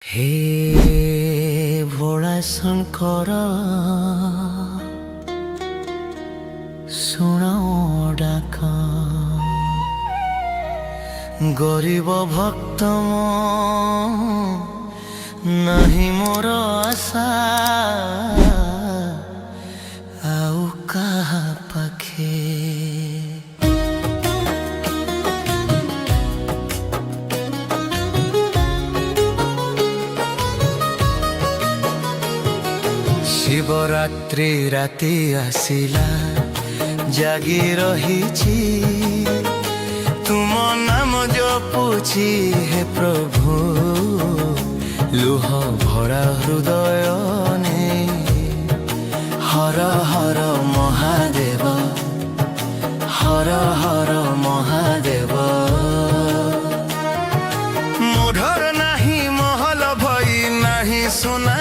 হে ভোলা শঙ্কর শুণ ডাক গরিব ভক্ত নাহি মোর আশা আউ কাহা পাখে शिवरात्रि राति आसिला जागी रहिछि तुम नाम जपुछि हे प्रभु लुह भरा हृदय ने हर हर महादेव हर हर महादेव मोढर नाही महल भई नाही सुना